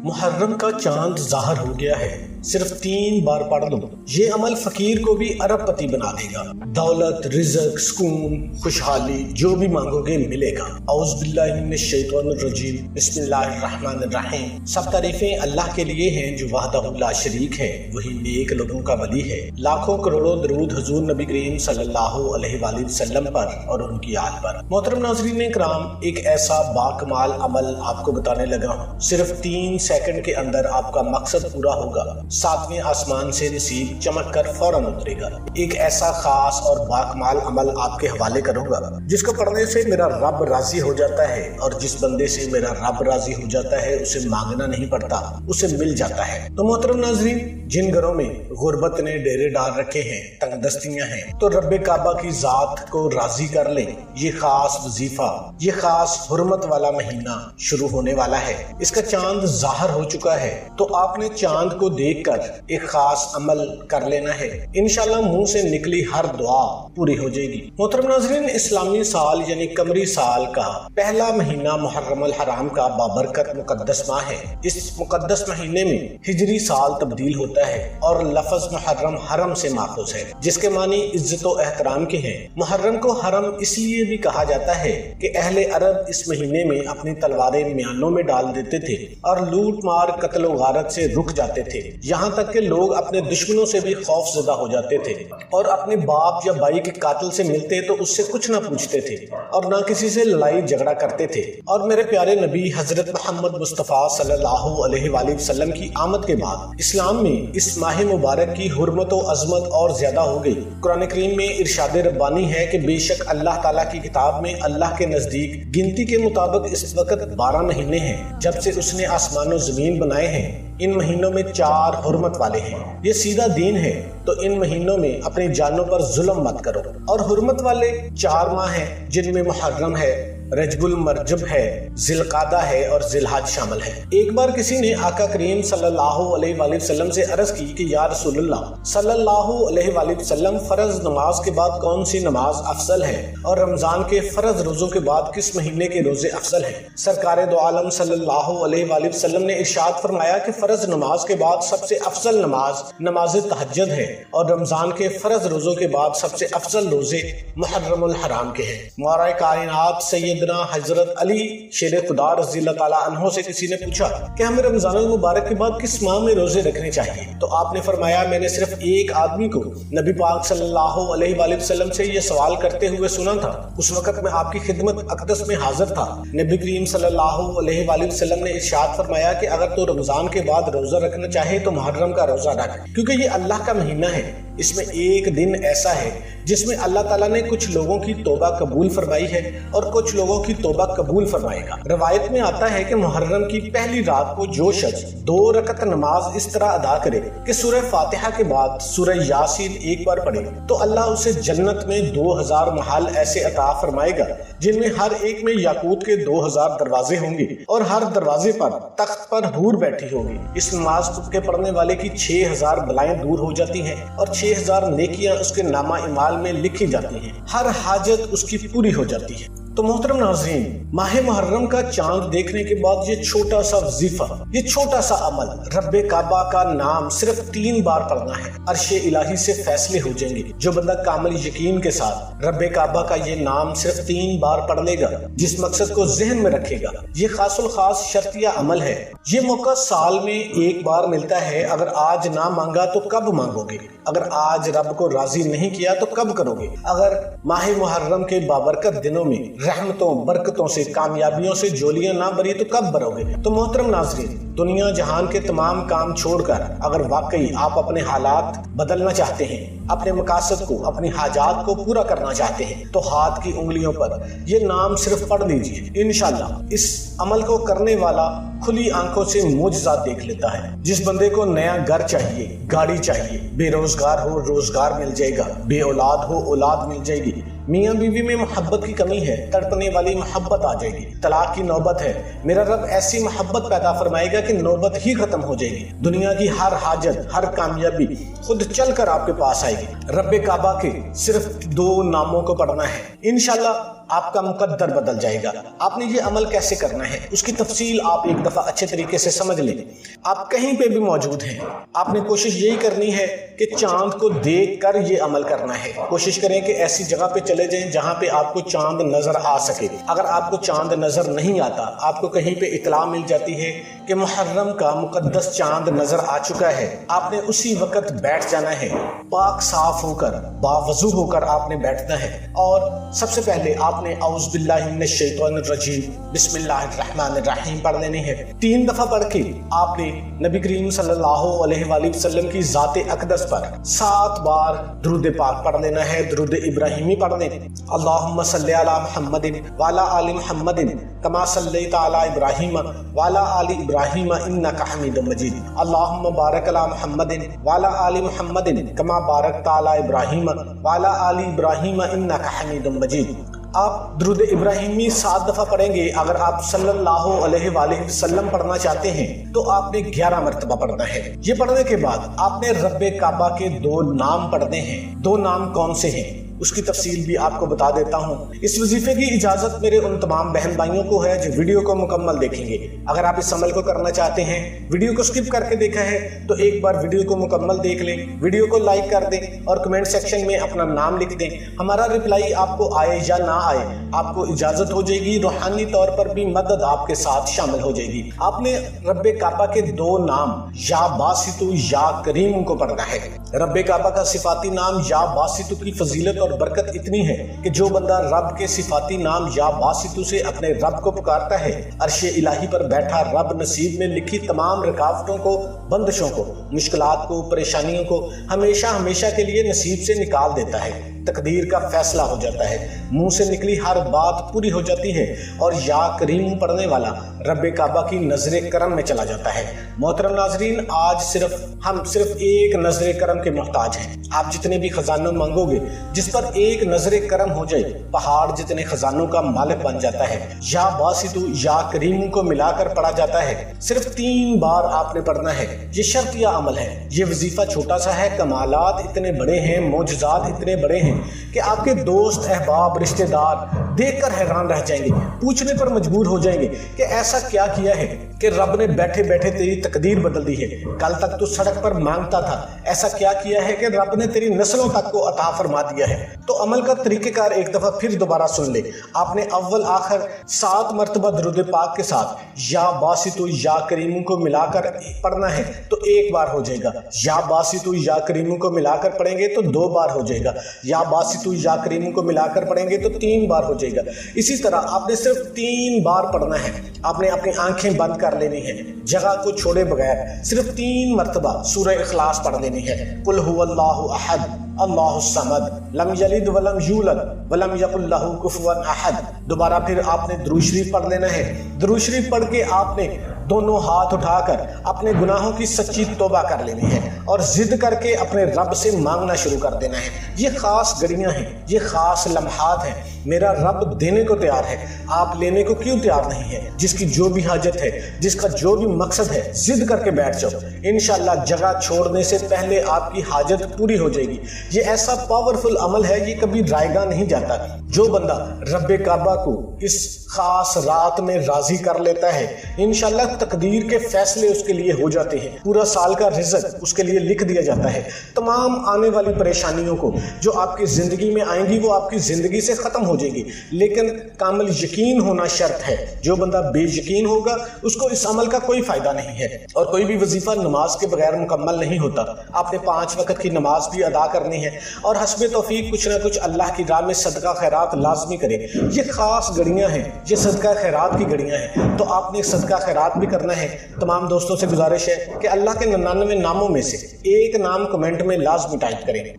محرم کا چاند ظاہر ہو گیا ہے، صرف 3 بار پڑھ لو، یہ عمل فقیر کو بھی ارب پتی بنا دے گا۔ دولت، رزق، سکون، خوشحالی جو بھی مانگو گے ملے گا۔ اعوذ باللہ من الشیطان الرجیم، بسم اللہ الرحمن الرحیم۔ سب تعریفیں اللہ کے لیے ہیں جو وحدہ لا شریک ہے، وہی نیک لوگوں کا ولی ہے۔ لاکھوں کروڑوں درود حضور نبی کریم صلی اللہ علیہ وآلہ وسلم پر اور ان کی آل پر۔ محترم ناظرین کرام، ایک ایسا باکمال عمل آپ کو بتانے لگا ہوں، صرف 3 سیکنڈ کے اندر آپ کا مقصد پورا ہوگا، 7ویں آسمان سے نصیب چمک کر فوراً اترے گا۔ ایک ایسا خاص اور باکمال عمل آپ کے حوالے کروں گا جس کو پڑھنے سے میرا رب راضی ہو جاتا ہے، اور جس بندے سے میرا رب راضی ہو جاتا ہے اسے مانگنا نہیں پڑتا، اسے مل جاتا ہے۔ تو محترم ناظرین، جن گھروں میں غربت نے ڈیرے ڈال رکھے ہیں، تنگ دستیاں ہیں، تو رب کعبہ کی ذات کو راضی کر لیں۔ یہ خاص وظیفہ، یہ خاص حرمت والا مہینہ شروع ہونے والا ہے۔ اس کا چاند ظاہر ہو چکا ہے، تو آپ نے چاند کو دیکھ کر ایک خاص عمل کر لینا ہے، انشاءاللہ منہ سے نکلی ہر دعا پوری ہو جائے گی۔ محترم ناظرین، اسلامی سال یعنی قمری سال کا پہلا مہینہ محرم الحرام کا بابرکت مقدس ماہ ہے۔ اس مقدس مہینے میں ہجری سال تبدیل ہوتا ہے اور لفظ محرم حرم سے ماخوذ ہے، جس کے معنی عزت و احترام کے ہیں۔ محرم کو حرم اس لیے بھی کہا جاتا ہے کہ اہل عرب اس مہینے میں اپنی تلواریں میانوں میں ڈال دیتے تھے اور لوٹ مار قتل و غارت سے رک جاتے تھے، یہاں تک کہ لوگ اپنے دشمنوں سے بھی خوف زدہ ہو جاتے تھے اور اپنے باپ یا بھائی کے قاتل سے ملتے تو اس سے کچھ نہ پوچھتے تھے اور نہ کسی سے لڑائی جھگڑا کرتے تھے۔ اور میرے پیارے نبی حضرت محمد مصطفیٰ صلی اللہ علیہ وآلہ وسلم کی آمد کے بعد اسلام میں اس ماہ مبارک کی حرمت و عظمت اور زیادہ ہو گئی۔ قرآن کریم میں ارشاد ربانی ہے کہ بے شک اللہ تعالیٰ کی کتاب میں اللہ کے نزدیک گنتی کے مطابق اس وقت 12 مہینے ہیں جب سے اس نے آسمان و زمین بنائے ہیں۔ ان مہینوں میں 4 حرمت والے ہیں، یہ سیدھا دین ہے، تو ان مہینوں میں اپنی جانوں پر ظلم مت کرو۔ اور حرمت والے 4 ماہ ہیں جن میں محرم ہے، رجب المرجب ہے، ذی القعدہ ہے اور ذی الحج شامل ہے۔ ایک بار کسی نے آقا کریم صلی اللہ علیہ وآلہ وسلم سے عرض کی کہ یا رسول اللہ صلی اللہ علیہ وآلہ وسلم، فرض نماز کے بعد کون سی نماز افضل ہے، اور رمضان کے فرض روزوں کے بعد کس مہینے کے روزے افضل ہیں؟ سرکار دو عالم صلی اللہ علیہ وآلہ وسلم نے ارشاد فرمایا کہ فرض نماز کے بعد سب سے افضل نماز نماز تہجد ہے، اور رمضان کے فرض روزوں کے بعد سب سے افضل روزے محرم الحرام کے ہیں۔ مولا کائنات سیدنا حضرت علی شیر خدا رضی اللہ تعالیٰ عنہ سے کسی نے پوچھا کہ ہمیں رمضان المبارک کے بعد کس ماہ میں روزے رکھنے چاہیے؟ تو آپ نے فرمایا، میں نے صرف ایک آدمی کو نبی پاک صلی اللہ علیہ وآلہ وسلم سے یہ سوال کرتے ہوئے سنا تھا، اس وقت میں آپ کی خدمت اقدس میں حاضر تھا۔ نبی کریم صلی اللہ علیہ وآلہ وسلم نے ارشاد فرمایا کہ اگر تو رمضان کے بعد روزہ رکھنا چاہے تو محرم کا روزہ رکھ، کیونکہ یہ اللہ کا مہینہ ہے، اس میں ایک دن ایسا ہے جس میں اللہ تعالیٰ نے کچھ لوگوں کی توبہ قبول فرمائی ہے اور کچھ لوگوں کی توبہ قبول فرمائے گا۔ روایت میں آتا ہے کہ محرم کی پہلی رات کو جو شخص 2 رکعت نماز اس طرح ادا کرے کہ سورہ فاتحہ کے بعد سورہ یاسین ایک بار پڑھے، تو اللہ اسے جنت میں 2000 محل ایسے عطا فرمائے گا جن میں ہر ایک میں یاقوت کے 2000 دروازے ہوں گے، اور ہر دروازے پر تخت پر حور بیٹھی ہوگی۔ اس نماز کے پڑھنے والے کی 6000 بلائیں دور ہو جاتی ہیں اور 6000 نیکیاں اس کے نامہ اعمال میں لکھی جاتی ہیں، ہر حاجت اس کی پوری ہو جاتی ہے۔ تو محترم ناظرین، ماہ محرم کا چاند دیکھنے کے بعد یہ چھوٹا سا وظیفہ، یہ چھوٹا سا عمل، رب کعبہ کا نام صرف 3 بار پڑھنا ہے، عرش الہی سے فیصلے ہو جائیں گے۔ جو بندہ کامل یقین کے ساتھ رب کعبہ کا یہ نام صرف 3 بار پڑھ لے گا، جس مقصد کو ذہن میں رکھے گا، یہ خاص الخاص شرطیہ عمل ہے۔ یہ موقع سال میں ایک بار ملتا ہے، اگر آج نہ مانگا تو کب مانگو گے؟ اگر آج رب کو راضی نہیں کیا تو کب کرو گے؟ اگر ماہ محرم کے بابرکت دنوں میں رحمتوں برکتوں سے کامیابیوں سے جولیاں نہ بری تو کب بھرو گے؟ تو محترم ناظرین، دنیا جہان کے تمام کام چھوڑ کر اگر واقعی آپ اپنے حالات بدلنا چاہتے ہیں، اپنے مقاصد کو، اپنی حاجات کو پورا کرنا چاہتے ہیں، تو ہاتھ کی انگلیوں پر یہ نام صرف پڑھ لیجئے، انشاءاللہ اس عمل کو کرنے والا کھلی آنکھوں سے معجزات دیکھ لیتا ہے۔ جس بندے کو نیا گھر چاہیے، گاڑی چاہیے، بے روزگار ہو روزگار مل جائے گا، بے اولاد ہو اولاد مل جائے گی، میاں بیوی میں محبت کی کمی ہے، تڑپنے والی محبت آ جائے گی، طلاق کی نوبت ہے، میرا رب ایسی محبت پیدا فرمائے گا की नौबत ही खत्म हो जाएगी। दुनिया की हर हाजत, हर कामयाबी खुद चल कर आपके पास आएगी। रब्बे काबा के सिर्फ 2 नामों को पढ़ना है, इंशाल्लाह आपका मुकद्दर बदल जाएगा। आपने ये अमल कैसे करना है उसकी तफसील आप एक दफा अच्छे तरीके से समझ लें। आप कहीं पे भी मौजूद हैं, आपने कोशिश यही करनी है कि चांद को देख कर ये अमल करना है। कोशिश करें कि ऐसी जगह पे चले जाएं जहां पे आपको चांद नजर आ सके। अगर आपको चांद नजर नहीं आता, आपको कहीं पे इत्तला मिल जाती है कि मुहर्रम का मुकद्दस चांद नजर आ चुका है, आपने उसी वक्त बैठ जाना है। पाक साफ होकर, बावजू होकर आपने बैठना है और सबसे पहले आपने औज़ बिल्लाहि मिनश शैतानिर रजीम बिस्मिल्लाहिर्रहमानिर रहीम पढ़ लेनी है। 3 दफा पढ़ के आपने नबी करीम सल्लल्लाहु अलैहि वसल्लम की ज़ाते अक़दस पर 7 बार दुरूद पाक पढ़ लेना है। दुरूद इब्राहिमी पढ़ लें, अल्लाहुम्मा सल्लि अला मुहम्मदिन व अला आलि मुहम्मदिन कमा सल्लैता अला इब्राहीम व अला आलि इब्राहीम इन्नका हमीदुम मजीद। अल्लाहुम्मा बारिक अला मुहम्मदिन व अला आलि मुहम्मदिन कमा बारकता अला इब्राहीम व अला आलि इब्राहीम इन्नका हमीदुम मजीद। आप दुरूद इब्राहिमी 7 दफा पढ़ेंगे। अगर आप सल्लल्लाहु अलैहि वसल्लम पढ़ना चाहते हैं तो आपने 11 मरतबा पढ़ना है। ये पढ़ने के बाद आपने रब्बे काबा के 2 नाम पढ़ने हैं। 2 नाम कौन से हैं उसकी तफसील भी आपको बता देता हूँ। इस वजीफे की इजाजत मेरे उन तमाम बहन भाइयों को है जो वीडियो को मुकम्मल देखेंगे। अगर आप इस अमल को करना चाहते हैं, वीडियो को स्किप करके देखा है तो एक बार वीडियो को मुकम्मल देख लें, वीडियो को लाइक कर दें और कमेंट सेक्शन में अपना नाम लिख दें। हमारा रिप्लाई आपको आए या ना आए, आपको इजाजत हो जाएगी, रूहानी तौर पर भी मदद आपके साथ शामिल हो जाएगी। आपने रब्बे काबा के 2 नाम या बासितु या करीम को पढ़ना है। रब्बे काबा का सिफाती नाम या बासितु की फजीलत और बरकत इतनी है कि जो बंदा रब के सिफाती नाम या बासितु से अपने रब को पुकारता है, अर्शे इलाही पर बैठा रब नसीब में लिखी तमाम रुकावटों को, बंदिशों को, मुश्किलात को, परेशानियों को हमेशा हमेशा के लिए नसीब से निकाल देता है। तकदीर का फैसला हो जाता है, मुंह से निकली हर बात पूरी हो जाती है और या करीम पढ़ने वाला रब्बे काबा की नजरे करम में चला जाता है। मोहतरम नाजरीन, आज हम सिर्फ एक नजरे करम के मोहताज हैं। आप जितने भी खजाना मांगोगे, जिस पर एक नजरे करम हो जाए, पहाड़ जितने खजानों का मालिक बन जाता है। या बासितु या करीम को मिलाकर पढ़ा जाता है। सिर्फ 3 बार आपने पढ़ना है। ये शर्तिया अमल है। ये वजीफा छोटा सा है, कमालात इतने बड़े हैं, मोजज़ात इतने बड़े हैं कि आपके दोस्त, अहबाब, रिश्तेदार देखकर हैरान रह जाएंगे, पूछने पर मजबूर हो जाएंगे कि ऐसा क्या किया है कि रब ने बैठे बैठे तेरी तकदीर बदल दी है। कल तक तो सड़क पर मांगता था, ऐसा क्या किया है कि रब ने तेरी नस्लों तक को अता फरमा दिया है। तो अमल का तरीकेकार एक दफा फिर दोबारा सुन ले। आपने अव्वल आखिर 7 मरतबा दुरूद पाक के साथ या बासितु या करीम को मिलाकर पढ़ना है तो 1 बार हो जाएगा। या बासितु या करीम को मिलाकर पढ़ेंगे तो 2 बार हो जाएगा। या बासितु या करीम को मिलाकर पढ़ेंगे तो 3 बार हो जाएगा। इसी तरह आपने सिर्फ 3 बार पढ़ना है। आपने अपनी आंखें बंद कर लेनी है, जगह को छोड़े बगैर सिर्फ 3 मरतबा सूरह इखलास पढ़ लेनी है। कुल हुवल्लाहु अहद अल्लाहु समद लम यलिद वलम यूलद वलम यकुल लहू कुफुवन अहद। दोबारा फिर आपने दुरूद शरीफ पढ़ लेना है। दुरूद शरीफ पढ़ के आपने दोनों हाथ उठाकर अपने गुनाहों की सच्ची तौबा कर लेनी है और जिद करके अपने रब से मांगना शुरू कर देना है। ये खास घड़ियां हैं, ये खास लम्हात हैं। मेरा रब देने को तैयार है, आप लेने को क्यों तैयार नहीं है? जिसकी जो भी हाजत है, जिसका जो भी मकसद है, जिद करके बैठ जाओ। इंशाल्लाह जगह छोड़ने से पहले आपकी हाजत पूरी हो जाएगी। ये ऐसा पावरफुल अमल है, ये कभी रायगा नहीं जाता। जो बंदा रब्बे काबा को इस खास रात में राजी कर लेता है, इंशाल्लाह तकदीर के फैसले उसके लिए हो जाते हैं। पूरा साल का रिज़्क उसके लिए लिख दिया जाता है। तमाम आने वाली परेशानियों को जो आपकी ज़िंदगी में आएंगी वो आपकी ज़िंदगी से ख़त्म हो जाएगी। लेकिन कामिल यकीन होना शर्त है। जो बंदा बेयकीन होगा उसको इस अमल का कोई फ़ायदा नहीं है। और कोई भी वजीफ़ा नमाज के बगैर मुकम्मल नहीं होता। आपने 5 वक्त की नमाज भी अदा करनी है और हस्बे तौफीक कुछ ना कुछ अल्लाह की राह में सदका खैरात लाजमी करें। ये खास घड़ियाँ हैं, ये सदका खैरात की घड़ियाँ हैं, तो आपने सदका खैरात भी करना है। तमाम दोस्तों से गुजारिश है कि अल्लाह के 99 नामों में से एक नाम कमेंट में लाजमी टाइप करें।